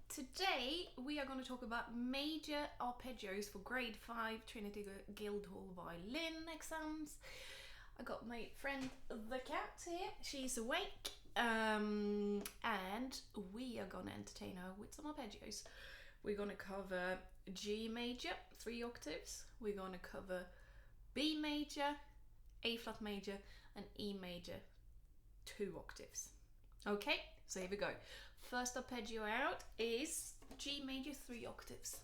Today we are going to talk about major arpeggios for grade 5 Trinity Guildhall Violin exams. I got my friend the cat here, she's awake, and we are going to entertain her with some arpeggios. We're going to cover G major, 3 octaves, we're going to cover B major, A flat major and E major, 2 octaves. Okay, so here we go. First arpeggio out is G major, 3 octaves.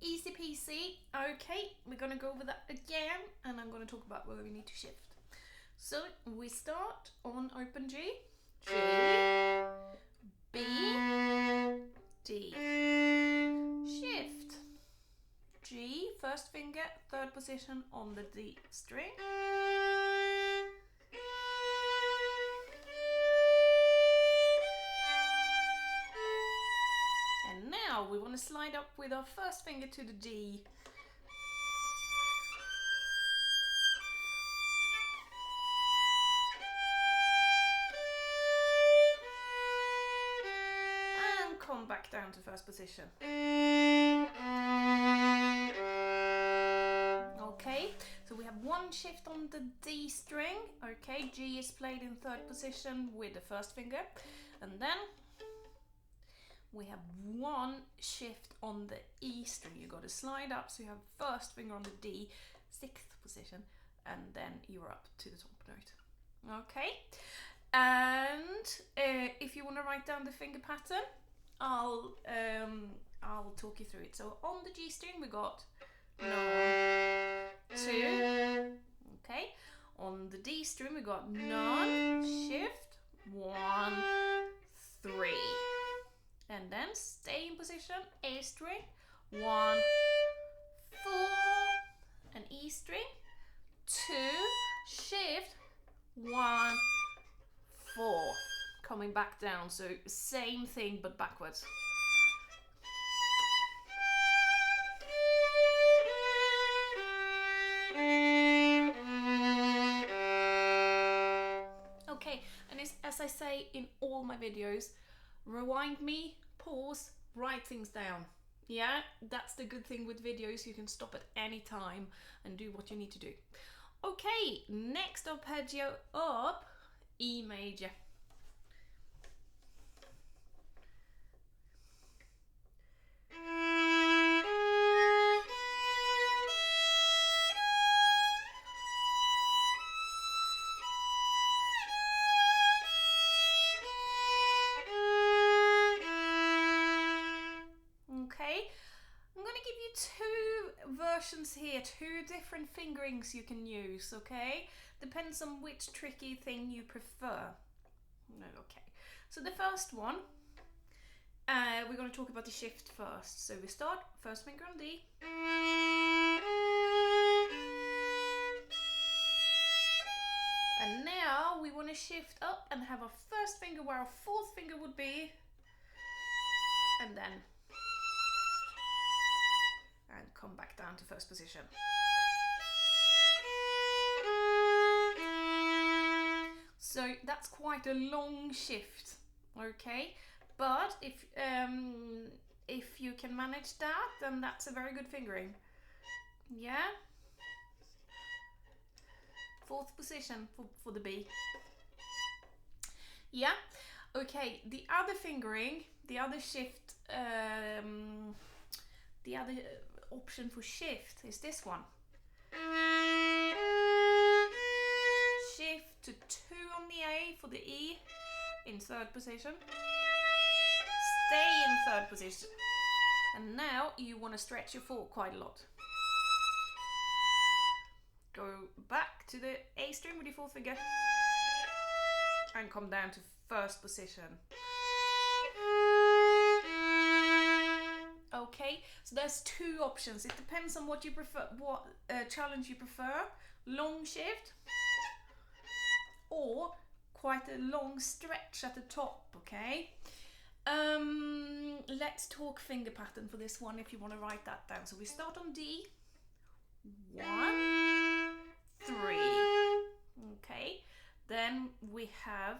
Easy peasy. Okay, we're gonna go over that again and I'm gonna talk about where we need to shift. So we start on open G, G, B, D, shift, G, first finger, 3rd position on the D string, and now we want to slide up with our first finger to the D, come back down to first position. Okay, so we have 1 shift on the D string. Okay, G is played in 3rd position with the first finger, and then we have 1 shift on the E string. You got to slide up, so you have first finger on the D, 6th position, and then you're up to the top note. Okay, and if you want to write down the finger pattern, I'll talk you through it. So on the G string we got 1, 2. Okay. On the D string we got none, shift, 1, 3. And then stay in position, A string, 1, 4, and E string, 2, shift, 1, 4. Coming back down, so same thing but backwards. Okay, and as I say in all my videos, rewind me, pause, write things down. Yeah, that's the good thing with videos, you can stop at any time and do what you need to do. Okay, next arpeggio up, E major. Versions here, 2 different fingerings you can use, okay? Depends on which tricky thing you prefer. Okay, so the first one, we're going to talk about the shift first. So we start, first finger on D, and now we want to shift up and have our first finger where our 4th finger would be, and then come back down to first position. So that's quite a long shift, okay? But if you can manage that, then that's a very good fingering. Yeah? 4th position for the B. Yeah? Okay, the other fingering, the other shift, the other option for shift is this one. Shift to 2 on the A for the E in 3rd position. Stay in 3rd position. And now you want to stretch your 4 quite a lot. Go back to the A string with your 4th finger and come down to first position. Okay, so there's 2 options. It depends on what you prefer, what challenge you prefer. Long shift or quite a long stretch at the top, okay? Let's talk finger pattern for this one if you want to write that down. So we start on D. 1, 3. Okay. Then we have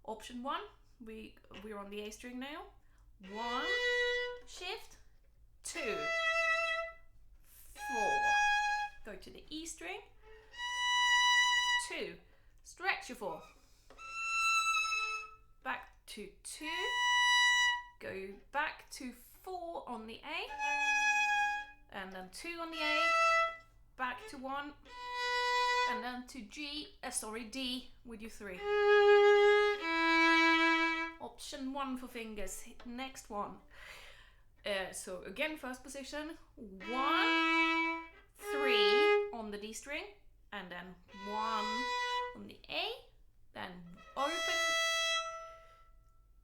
option 1. We're on the A string now. 1, shift, 2, 4. Go to the E string. 2. Stretch your 4. Back to 2. Go back to 4 on the A. And then 2 on the A. Back to 1. And then to D with your 3. Option 1 for fingers. Next one. So again, first position. 1, 3 on the D string. And then 1 on the A. Then open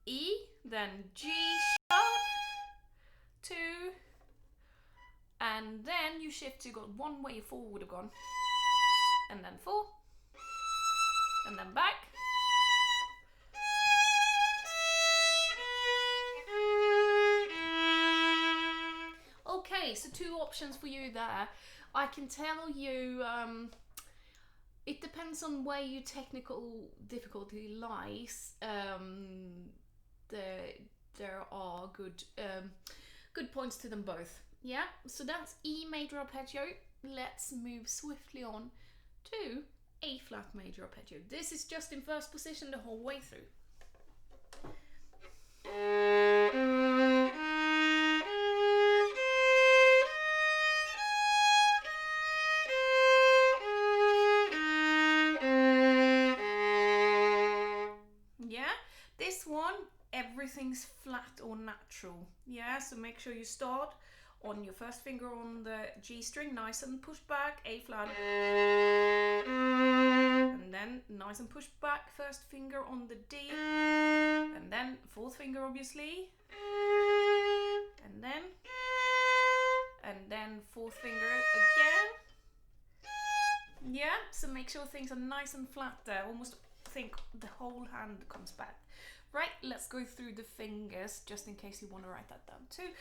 E. Then G sharp. 2. And then you shift, you got 1 way 4 would have gone. And then 4. And then back. Okay, so 2 options for you there. I can tell you, it depends on where your technical difficulty lies. There are good points to them both. Yeah, so that's E major arpeggio. Let's move swiftly on to A flat major arpeggio. This is just in first position the whole way through. Yeah, this one, everything's flat or natural. Yeah, so make sure you start on your first finger on the G string, nice and push back, A flat. And then nice and push back, first finger on the D. And then fourth finger obviously. And then fourth finger again. Yeah, so make sure things are nice and flat there. Almost think the whole hand comes back. Right, let's go through the fingers just in case you want to write that down too,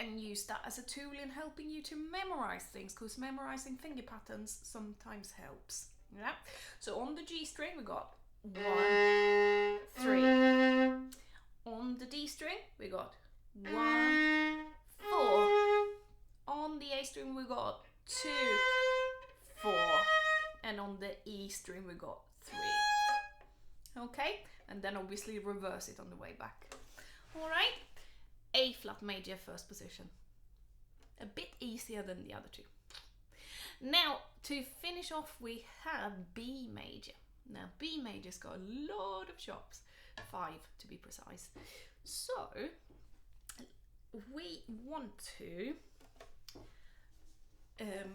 and use that as a tool in helping you to memorize things, because memorizing finger patterns sometimes helps. Yeah, so on the G string we got 1, 3. On the D string we got 1, 4. On the A string we got 2, 4. And on the E string we got 3. Okay, and then obviously reverse it on the way back. All right, A flat major first position. A bit easier than the other 2. Now, to finish off, we have B major. Now, B major's got a lot of chops, 5 to be precise. So, we want to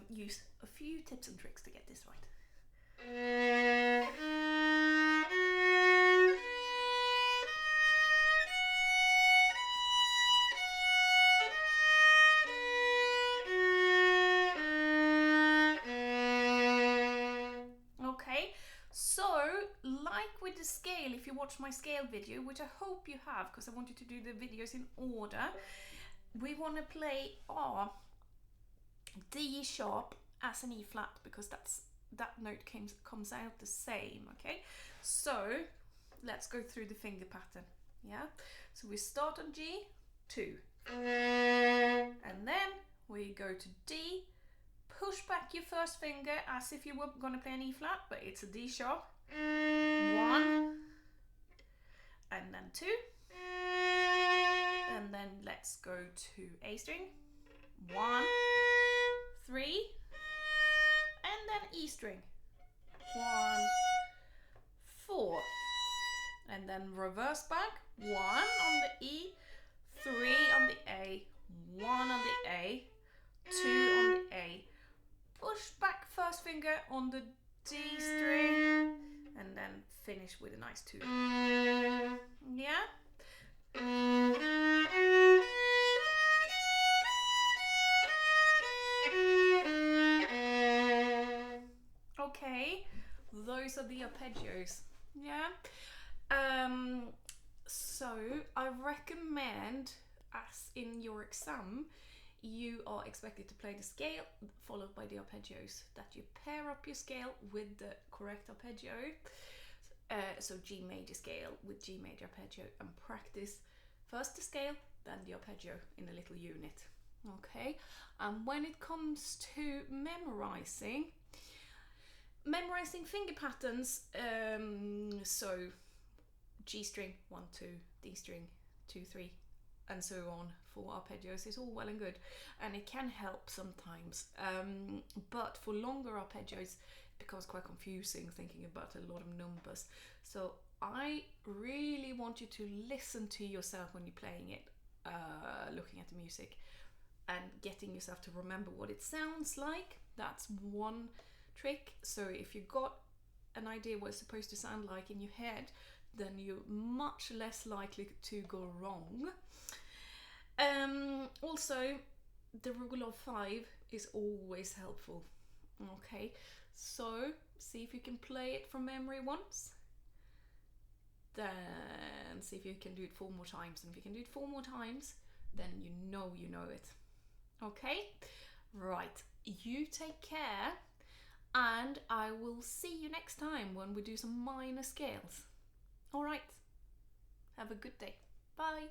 use a few tips and tricks to get this right. Okay, so like with the scale, if you watch my scale video, which I hope you have because I want you to do the videos in order, we want to play our D sharp as an E flat because that note comes out the same. Okay, so let's go through the finger pattern. Yeah, so we start on G, 2, and then we go to D, push back your first finger as if you were going to play an E flat, but it's a D sharp, 1, and then 2, and then let's go to A string, 1, 3, and then E string, 1, 4, and then reverse back, 1 on the E, 3 on the A, 1 on the A, 2 on the A, push back first finger on the D string, and then finish with a nice 2. Yeah? Okay, those are the arpeggios. Yeah. So I recommend, as in your exam, you are expected to play the scale followed by the arpeggios, that you pair up your scale with the correct arpeggio. So G major scale with G major arpeggio, and practice first the scale, then the arpeggio in a little unit. Okay, and when it comes to memorizing finger patterns, so G string 1 2, D string 2 3, and so on for arpeggios is all well and good, and it can help sometimes, but for longer arpeggios it becomes quite confusing thinking about a lot of numbers. So I really want you to listen to yourself when you're playing it, looking at the music and getting yourself to remember what it sounds like. That's one trick. So if you got an idea what it's supposed to sound like in your head, then you're much less likely to go wrong. Also, the rule of 5 is always helpful. Okay, so see if you can play it from memory once, then see if you can do it 4 more times, and if you can do it 4 more times, then you know it. Okay, right, you take care, and I will see you next time when we do some minor scales. All right, have a good day. Bye.